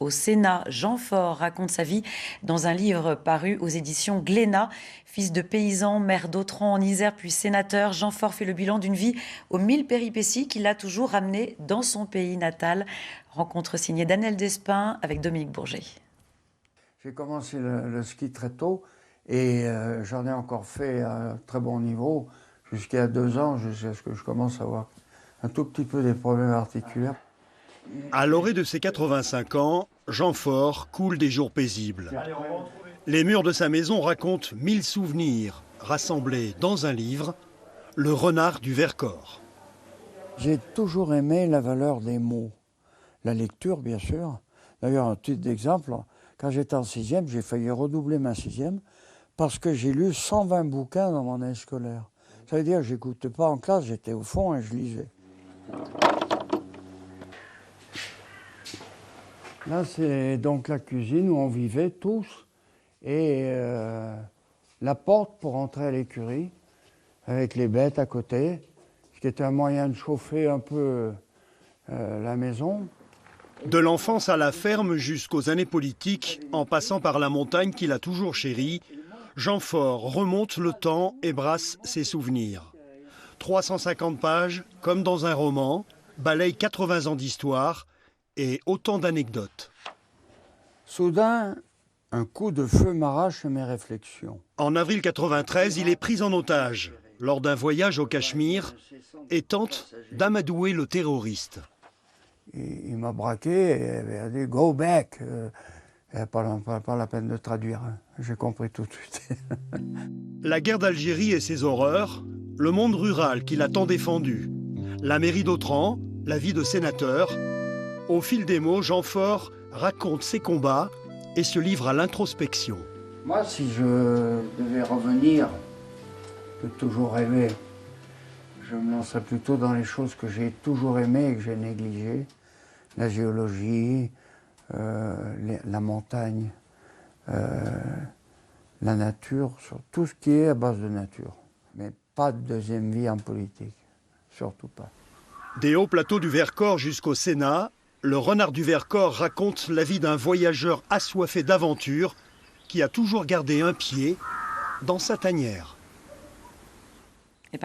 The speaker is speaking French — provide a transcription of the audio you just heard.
au Sénat. Jean Faure raconte sa vie dans un livre paru aux éditions Glénat. Fils de paysan, maire d'Autran en Isère, puis sénateur, Jean Faure fait le bilan d'une vie aux 1000 péripéties qui l'a toujours ramené dans son pays natal. Rencontre signée Daniel Despins avec Dominique Bourget. J'ai commencé le ski très tôt et j'en ai encore fait à un très bon niveau jusqu'à 2 ans, jusqu'à ce que je commence à avoir un tout petit peu des problèmes articulaires. À l'orée de ses 85 ans, Jean Faure coule des jours paisibles. Les murs de sa maison racontent 1000 souvenirs rassemblés dans un livre, Le renard du Vercors. J'ai toujours aimé la valeur des mots, la lecture bien sûr. D'ailleurs, un titre d'exemple, quand j'étais en 6e, j'ai failli redoubler ma 6e parce que j'ai lu 120 bouquins dans mon année scolaire. Ça veut dire que je n'écoutais pas en classe, j'étais au fond et je lisais. Là, c'est donc la cuisine où on vivait tous et la porte pour entrer à l'écurie avec les bêtes à côté, ce qui était un moyen de chauffer un peu la maison. De l'enfance à la ferme jusqu'aux années politiques, en passant par la montagne qu'il a toujours chérie, Jean Faure remonte le temps et brasse ses souvenirs. 350 pages, comme dans un roman, balaye 80 ans d'histoire et autant d'anecdotes. Soudain, un coup de feu m'arrache mes réflexions. En avril 93, il est pris en otage lors d'un voyage au Cachemire et tente d'amadouer le terroriste. Il m'a braqué et il a dit « go back ». Pas la peine de traduire, j'ai compris tout de suite. La guerre d'Algérie et ses horreurs, le monde rural qu'il a tant défendu, la mairie d'Autran, la vie de sénateur. Au fil des mots, Jean Faure raconte ses combats et se livre à l'introspection. Moi, si je devais revenir, de toujours rêver, je me lancerais plutôt dans les choses que j'ai toujours aimées et que j'ai négligées. La géologie, la montagne, la nature, sur tout ce qui est à base de nature. Mais pas de deuxième vie en politique, surtout pas. Des hauts plateaux du Vercors jusqu'au Sénat, Le renard du Vercors raconte la vie d'un voyageur assoiffé d'aventure qui a toujours gardé un pied dans sa tanière.